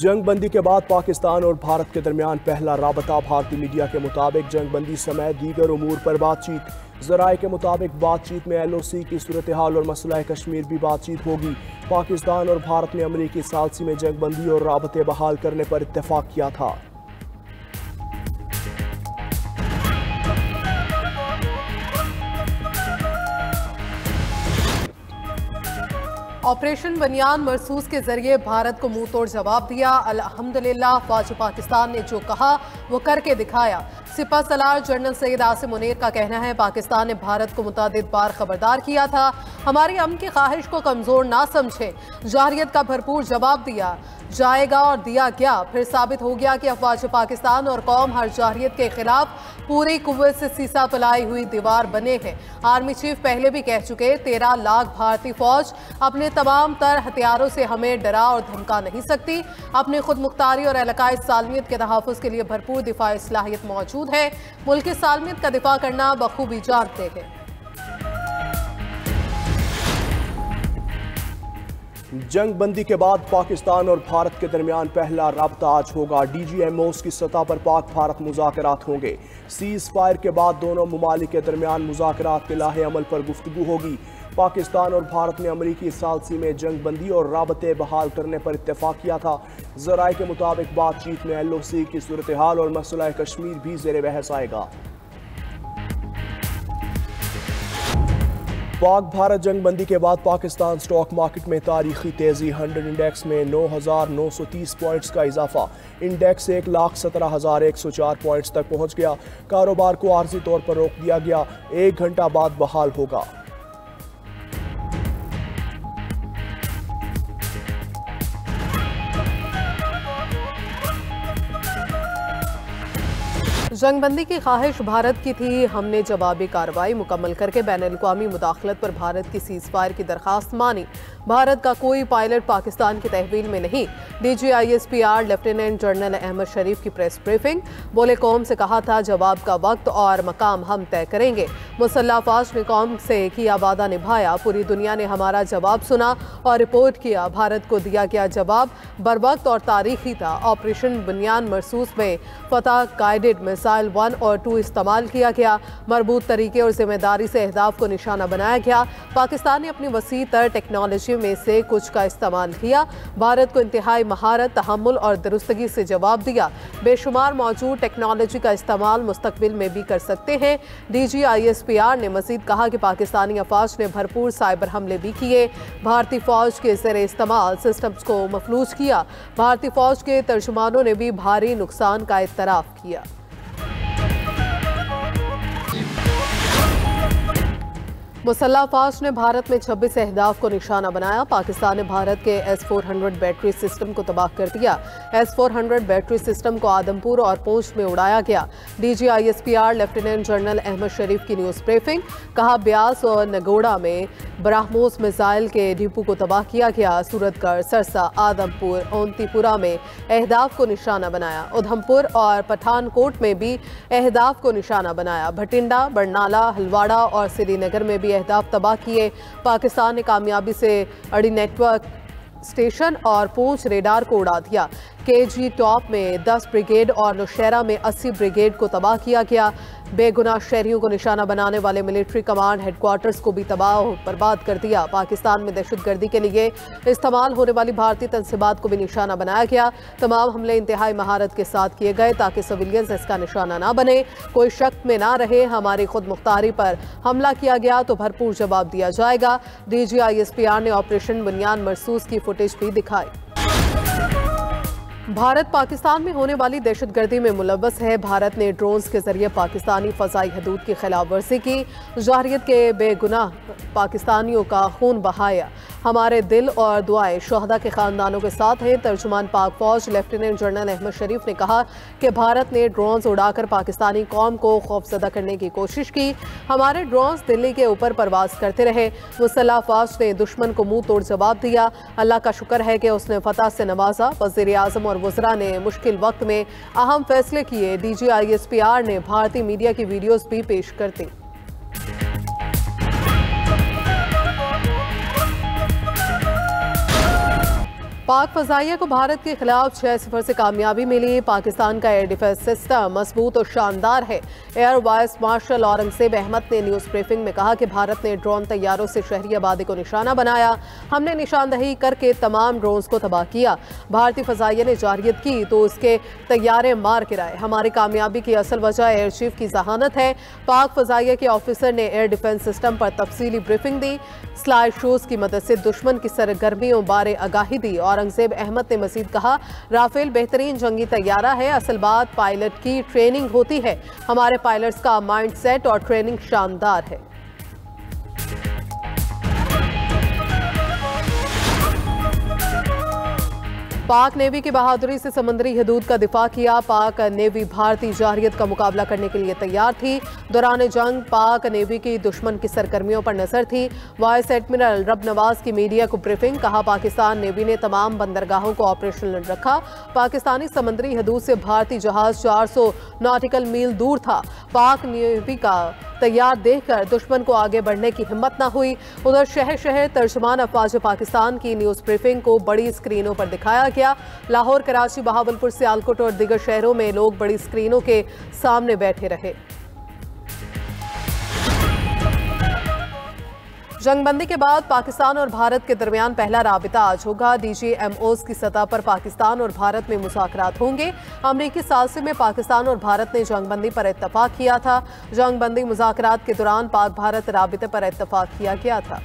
जंग बंदी के बाद पाकिस्तान और भारत के दरमियान पहला राबता। भारतीय मीडिया के मुताबिक जंग बंदी समेत दीगर उमूर पर बातचीत। ज़राए के मुताबिक बातचीत में LOC की सूरत हाल और मसला कश्मीर भी बातचीत होगी। पाकिस्तान और भारत ने अमरीकी सालसी में जंग बंदी और राबते बहाल करने पर इत्तेफाक किया था। ऑपरेशन बनियान मरसूस के जरिए भारत को मुंह तोड़ जवाब दिया। अल्हम्दुलिल्लाह, फौज पाकिस्तान ने जो कहा वो करके दिखाया। सिपा सलार जनरल सैयद आसिम मुनीर का कहना है, पाकिस्तान ने भारत को मुतादिद बार खबरदार किया था, हमारी अमन की ख्वाहिश को कमजोर ना समझे। जारहियत का भरपूर जवाब दिया जाएगा और दिया गया। फिर साबित हो गया कि अफवाज पाकिस्तान और कौम हर जारहियत के खिलाफ पूरी कुव्वत से सीसा फैलाई हुई दीवार बने हैं। आर्मी चीफ पहले भी कह चुके, 13 लाख भारतीय फौज अपने तमाम तर हथियारों से हमें डरा और धमका नहीं सकती। अपने खुद मुख्तारी और इलाकाई सालमियत के तहफ़्फ़ुज़ के लिए भरपूर दिफाई सलाहियत मौजूद है। मुल्क की सालमियत का दिफा करना बखूबी जानते हैं। जंग बंदी के बाद पाकिस्तान और भारत के दरमियान पहला राब्ता आज होगा। DGMOs की सतह पर पाक भारत मुज़ाकरात होंगे। सीज़ फायर के बाद दोनों मुमालिक के दरमियान मुज़ाकरात के लाहे अमल पर गुफ्तगू होगी। पाकिस्तान और भारत ने अमरीकी सालसी में जंग बंदी और राबते बहाल करने पर इत्तेफाक किया था। ज़राए के मुताबिक बातचीत में LOC की सूरत हाल और मसला कश्मीर भी ज़ेर बहस आएगा। पाक भारत जंग बंदी के बाद पाकिस्तान स्टॉक मार्केट में तारीखी तेजी। 100 इंडेक्स में 9,930 पॉइंट्स का इजाफा। इंडेक्स 1,17,104 पॉइंट्स तक पहुंच गया। कारोबार को आर्जी तौर पर रोक दिया गया, 1 घंटा बाद बहाल होगा। जंगबंदी की ख्वाहिश भारत की थी, हमने जवाबी कार्रवाई मुकम्मल करके बैनुल-अक़वामी मुदाखलत पर भारत की सीज़ फायर की दरख्वास्त मानी। भारत का कोई पायलट पाकिस्तान की तहवील में नहीं। DGISPR लेफ्टिनेंट जनरल अहमद शरीफ की प्रेस ब्रीफिंग। बोले, कौम से कहा था जवाब का वक्त और मकाम हम तय करेंगे। मुसल्लह अफ़वाज ने कौम से किया वादा निभाया। पूरी दुनिया ने हमारा जवाब सुना और रिपोर्ट किया। भारत को दिया गया जवाब बर वक्त और तारीखी था। ऑपरेशन बनियान मरसूस में फतह गाइडेड मिसाइल 1 और 2 इस्तेमाल किया गया। मरबूत तरीके और जिम्मेदारी से अहदाफ को निशाना बनाया गया। पाकिस्तान ने अपनी वसी तर टेक्नोलॉजी में से कुछ का इस्तेमाल किया। भारत को इंतहाई महारत, तहम्मुल और दुरुस्तगी से जवाब दिया। बेशुमार मौजूद टेक्नोलॉजी का इस्तेमाल मुस्तकबिल में भी कर सकते हैं। DGISPR ने मजीद कहा कि पाकिस्तानी अफवाज ने भरपूर साइबर हमले भी किए। भारतीय फौज के ज़रिए इस्तेमाल सिस्टम्स को मफलूज किया। भारतीय फौज के तर्जुमानों ने भी भारी नुकसान का इतराफ़ किया। मुसल्लह अफ़वाज ने भारत में 26 अहदाफ को निशाना बनाया। पाकिस्तान ने भारत के S-400 बैटरी सिस्टम को तबाह कर दिया। S-400 बैटरी सिस्टम को आदमपुर और पूंछ में उड़ाया गया। DGISPR लेफ्टिनेंट जनरल अहमद शरीफ की न्यूज़ ब्रीफिंग। कहा, ब्यास और नगोड़ा में ब्राह्मोस मिसाइल के डिपो को तबाह किया गया। सूरतगढ़, सरसा, आदमपुर, ओंतीपुरा में अहदाफ को निशाना बनाया। उधमपुर और पठानकोट में भी अहदाफ को निशाना बनाया। भटिंडा, बरनाला, हलवाड़ा और श्रीनगर में भी अहदाफ तबाह किए। पाकिस्तान ने कामयाबी से अड़ी नेटवर्क स्टेशन और पूंछ रेडार को उड़ा दिया। KG टॉप में 10 ब्रिगेड और नौशहरा में 80 ब्रिगेड को तबाह किया गया। बेगुनाह शहरियों को निशाना बनाने वाले मिलिट्री कमांड हेडक्वार्टर्स को भी तबाह बर्बाद कर दिया। पाकिस्तान में दहशतगर्दी के लिए इस्तेमाल होने वाली भारतीय तंसीबात को भी निशाना बनाया गया। तमाम हमले इंतहाई महारत के साथ किए गए ताकि सिविलियंस इसका निशाना ना बने, कोई शक में ना रहे। हमारी खुद मुख्तारी पर हमला किया गया तो भरपूर जवाब दिया जाएगा। DGISPR ने ऑपरेशन बनियान मरसूस की फुटेज भी दिखाई। भारत पाकिस्तान में होने वाली दहशतगर्दी में मुलव्वस है। भारत ने ड्रोन्स के जरिए पाकिस्तानी फ़ज़ाई हदूद की खिलाफ वर्जी की। जारहियत के बेगुनाह पाकिस्तानियों का खून बहाया। हमारे दिल और दुआएं शहदा के ख़ानदानों के साथ हैं। तर्जुमान पाक फ़ौज लेफ्टिनेंट जनरल अहमद शरीफ ने कहा कि भारत ने ड्रोन्स उड़ाकर पाकिस्तानी कौम को खौफज़दा करने की कोशिश की। हमारे ड्रोन्स दिल्ली के ऊपर परवाज करते रहे। मुसल्लह अफ़वाज ने दुश्मन को मुंह तोड़ जवाब दिया। अल्लाह का शुक्र है कि उसने फतह से नवाजा। वज़ीर आज़म और वज़रा ने मुश्किल वक्त में अहम फैसले किए। DGISPR ने भारतीय मीडिया की वीडियोज़ भी पेश कर दी। पाक फजाइया को भारत के खिलाफ 6-0 से कामयाबी मिली। पाकिस्तान का एयर डिफेंस सिस्टम मजबूत और शानदार है। Air vice marshal Aurangzeb Ahmed ने न्यूज ब्रीफिंग में कहा कि भारत ने ड्रोन तैयारों से शहरी आबादी को निशाना बनाया। हमने निशानदही करके तमाम ड्रोन्स को तबाह किया। भारतीय फजाइया ने जारहियत की तो उसके तैयारे मार गिराए। हमारी कामयाबी की असल वजह एयर चीफ की जहानत है। पाक फजाइया के ऑफिसर ने एयर डिफेंस सिस्टम पर तफसीली ब्रीफिंग दी। स्लाइड शोज की मदद से दुश्मन की सरगर्मियों बारे आगाही दी। औरंगजेब अहमद ने मजीद कहा, राफेल बेहतरीन जंगी तैयारा है। असल बात पायलट की ट्रेनिंग होती है। हमारे पायलट्स का माइंड सेट और ट्रेनिंग शानदार है। पाक नेवी की बहादुरी से समुद्री हदूद का दिफा किया। पाक नेवी भारतीय जारहियत का मुकाबला करने के लिए तैयार थी। दौरान जंग पाक नेवी की दुश्मन की सरगर्मियों पर नजर थी। वाइस एडमिरल रब नवाज की मीडिया को ब्रीफिंग, कहा पाकिस्तान नेवी ने तमाम बंदरगाहों को ऑपरेशनल रखा। पाकिस्तानी समुद्री हदूद से भारतीय जहाज 400 नॉटिकल मील दूर था। पाक नेवी का तैयार देखकर दुश्मन को आगे बढ़ने की हिम्मत न हुई। उधर शहर शहर तर्जुमान अफवाज पाकिस्तान की न्यूज ब्रीफिंग को बड़ी स्क्रीनों पर दिखाया गया। लाहौर, कराची, बहावलपुर, सियालकोट और दीगर शहरों में लोग बड़ी स्क्रीनों के सामने बैठे रहे। जंगबंदी के बाद पाकिस्तान और भारत के दरमियान पहला राबिता आज होगा। DGMOs की सतह पर पाकिस्तान और भारत में मुज़ाकरात होंगे। अमरीकी सालसे में पाकिस्तान और भारत ने जंगबंदी पर इत्तफाक किया था। जंगबंदी मुज़ाकरात के दौरान पाक भारत राबिते पर इत्तफाक किया गया था।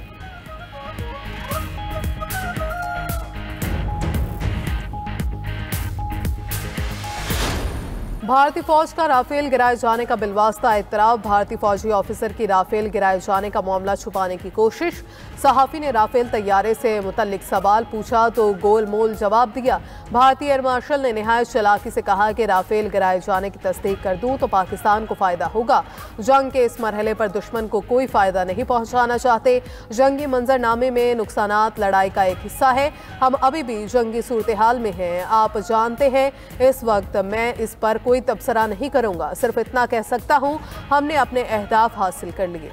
भारतीय फौज का राफेल गिराए जाने का बिलवास्ता इत्तराब। भारतीय फौजी ऑफिसर की राफेल गिराए जाने का मामला छुपाने की कोशिश। सहाफी ने राफेल तैयारे से मुतल्लिक सवाल पूछा तो गोलमोल जवाब दिया। भारतीय एयर मार्शल ने निहायत चालाकी से कहा कि राफेल गिराए जाने की तस्दीक कर दूं तो पाकिस्तान को फायदा होगा। जंग के इस मरहले पर दुश्मन को कोई फायदा नहीं पहुंचाना चाहते। जंगी मंजरनामे में नुकसानात लड़ाई का एक हिस्सा है। हम अभी भी जंगी सूरत हाल में हैं। आप जानते हैं इस वक्त मैं इस पर कोई तबसरा नहीं करूंगा। सिर्फ इतना कह सकता हूं, हमने अपने अहदाफ हासिल कर लिए।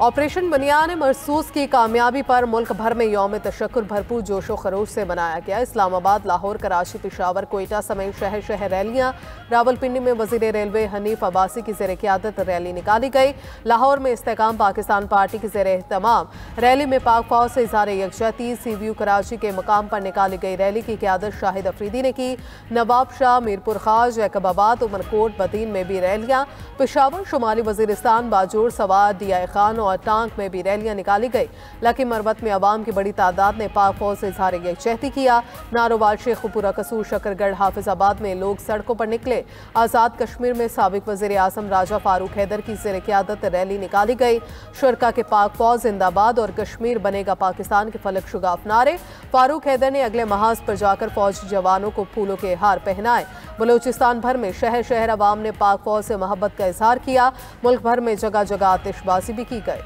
ऑपरेशन बनियान मरसूस की कामयाबी पर मुल्क भर में यौम तशक्कुर भरपूर जोशो खरोश से मनाया गया। इस्लामाबाद, लाहौर, कराची, पेशावर, कोयटा समेत शहर शहर रैलियां। रावलपिंडी में वजीर रेलवे हनीफ अब्बासी की ज़ेर क़ियादत रैली निकाली गई। लाहौर में इस्तेकाम पाकिस्तान पार्टी की ज़ेर एहतमाम रैली में पाक फौज से इज़हार यकजहती। CVU कराची के मकाम पर निकाली गई रैली की क़ियादत शाहिद अफरीदी ने की। नवाब शाह, मीरपुर खाज, जैकबाबाद, उमरकोट, बदीन में भी रैलियां। पेशावर, शुमाली वजीरिस्तान, बाजोर, सवार, DI खान और टांक में भी रैलियां निकाली गई। लकी मरवत में अवाम की बड़ी तादाद ने पाक फौज से इज़हार यकजहती किया। नारोवाल, शेखुपुरा, कसूर, शकरगढ़, हाफिजाबाद में लोग सड़कों पर निकले। आज़ाद कश्मीर में साबिक वज़ीर आज़म राजा फारूक हैदर की ज़ेर क़ियादत रैली निकाली गई। शुरका के पाक फौज जिंदाबाद और कश्मीर बनेगा पाकिस्तान के फलक शुगाफ नारे। फारूक हैदर ने अगले महाज पर जाकर फौजी जवानों को फूलों के हार पहनाए। बलूचिस्तान भर में शहर शहर अवाम ने पाक फौज से मोहब्बत का इजहार किया। मुल्क भर में जगह जगह आतिशबाजी भी की गई।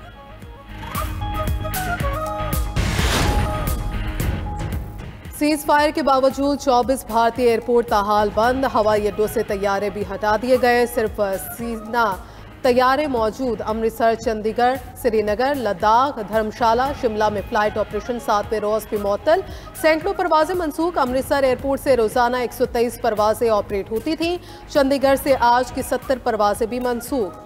सीज फायर के बावजूद 24 भारतीय एयरपोर्ट ताहाल बंद। हवाई अड्डों से तैयारे भी हटा दिए गए। सिर्फ सीना तैयारे मौजूद। अमृतसर, चंडीगढ़, श्रीनगर, लद्दाख, धर्मशाला, शिमला में फ्लाइट ऑपरेशन 7वें रोज भी मुअत्तल। सैकड़ों परवाजें मनसूख। अमृतसर एयरपोर्ट से रोजाना 123 परवाजें ऑपरेट होती थीं। चंडीगढ़ से आज की 70 परवाजें भी मनसूख।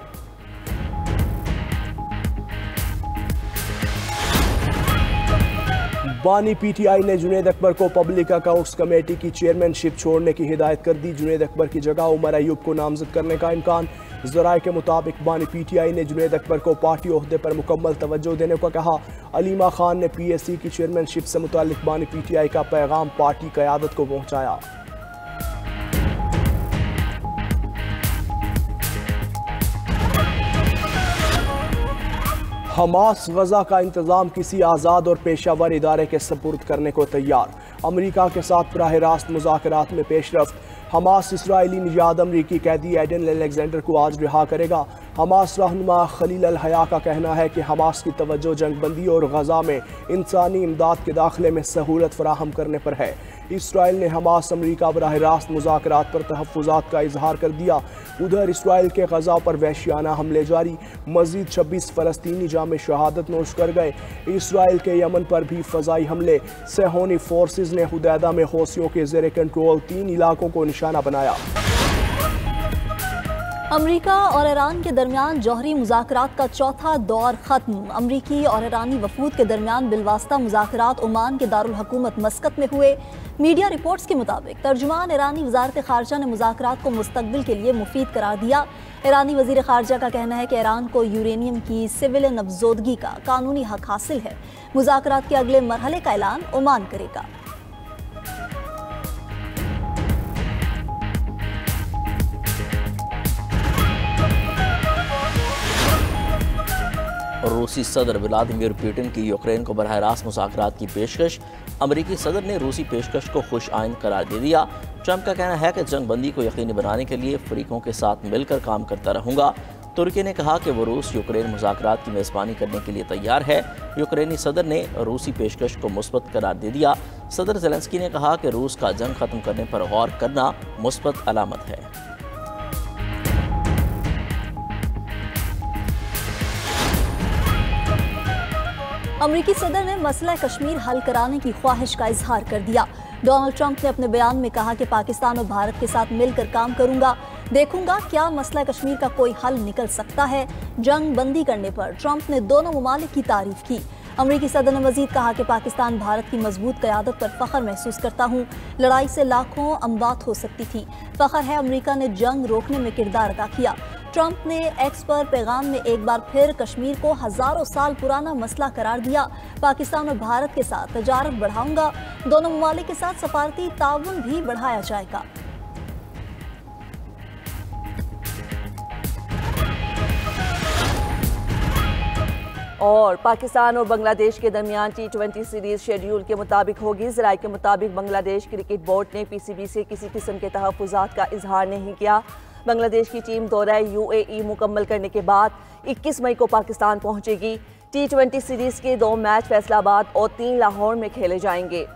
बानी PTI ने जुनैद अकबर को पब्लिक अकाउंट्स कमेटी की चेयरमैनशिप छोड़ने की हिदायत कर दी। जुनैद अकबर की जगह उमर अयूब को नामजद करने का इम्कान। ज़राए के मुताबिक बानी PTI ने जुनैद अकबर को पार्टी ओहदे पर मुकम्मल तवज्जो देने को कहा। अलीमा खान ने PSC की चेयरमैनशिप से मुतालिक बानी PTI का पैगाम पार्टी क़यादत को पहुँचाया। हमास गजा का इंतजाम किसी आज़ाद और पेशावर इदारे के सपुर्द करने को तैयार। अमरीका के साथ बराह रास्त मुज़ाकरात में पेशरफ्त। हमास इसराइली निजाद अमरीकी कैदी एडन अलेक्जेंडर को आज रिहा करेगा। हमास रहनुमा खलील अल हया का कहना है कि हमास की तवज्जो जंगबंदी और गजा में इंसानी इमदाद के दाखिले में सहूलत फराहम करने पर है। इसराइल ने हमास अमरीका बराह रास्त मुज़ाकरात पर तहफ़्फ़ुज़ात का इजहार कर दिया। उधर इसराइल के गजा पर वहशियाना हमले जारी, मज़ीद 26 फ़लस्तीनी जामे शहादत नोश कर गए। इसराइल के यमन पर भी फ़ज़ाई हमले, सेहोनी फोर्सेज ने हुदैदा में हौसियों के ज़ेरे कंट्रोल 3 इलाकों को निशाना बनाया। अमरीका और ईरान के दरमियान जौहरी मुज़ाकरात का चौथा दौर ख़त्म। अमरीकी और ईरानी वफूद के दरमियान बिलवास्ता मुज़ाकरात ओमान के दारुल हुकूमत मस्कत में हुए। मीडिया रिपोर्ट्स के मुताबिक तर्जुमान ईरानी वज़ारत ख़ारजा ने मुज़ाकरात को मुस्तक़बिल के लिए मुफीद करार दिया। ईरानी वज़ीर ख़ारजा का कहना है कि ईरान को यूरेनियम की सिविल अफज़ोदगी का कानूनी हक हासिल है। मुज़ाकरात के अगले मरहले का ऐलान ओमान करेगा। रूसी सदर व्लादिमीर पुतिन की यूक्रेन को बरह रास्त मुज़ाकरात की पेशकश। अमरीकी सदर ने रूसी पेशकश को खुश आइंद करार दे दिया। ट्रंप का कहना है कि जंगबंदी को यकीनी बनाने के लिए फरीकों के साथ मिलकर काम करता रहूँगा। तुर्की ने कहा कि वो रूस यूक्रेन मुज़ाकरात की मेज़बानी करने के लिए तैयार है। यूक्रेनी सदर ने रूसी पेशकश को मुस्बत करार दे दिया। सदर ज़ेलेंस्की ने कहा कि रूस का जंग ख़त्म करने पर गौर करना मुस्बत अलामत है। अमरीकी सदर ने मसला कश्मीर हल कराने की ख्वाहिश का इजहार कर दिया। डोनाल्ड ट्रंप ने अपने बयान में कहा कि पाकिस्तान और भारत के साथ मिलकर काम करूंगा, देखूंगा क्या मसला कश्मीर का कोई हल निकल सकता है। जंग बंदी करने पर ट्रंप ने दोनों ममालिक की तारीफ की। अमरीकी सदर ने मजीद कहा कि पाकिस्तान भारत की मजबूत क़यादत पर फ़ख्र महसूस करता हूँ। लड़ाई से लाखों अमवात हो सकती थी। फ़ख्र है अमरीका ने जंग रोकने में किरदार अदा किया। ट्रंप ने एक्स पर पैगाम में एक बार फिर कश्मीर को हज़ारों साल पुराना मसला करार दिया। पाकिस्तान और भारत के साथ तजारत बढ़ाऊंगा, दोनों ममालिक के साथ सफारती ताउन भी बढ़ाया जाएगा। और पाकिस्तान और बांग्लादेश के दरमियान T20 सीरीज शेड्यूल के मुताबिक होगी। ज़राए के मुताबिक बांग्लादेश क्रिकेट बोर्ड ने PCB से किसी किस्म के तहफ़्फ़ुज़ात का इजहार नहीं किया। बांग्लादेश की टीम दौरा UAE मुकम्मल करने के बाद 21 मई को पाकिस्तान पहुंचेगी। T20 सीरीज के 2 मैच फैसलाबाद और 3 लाहौर में खेले जाएंगे।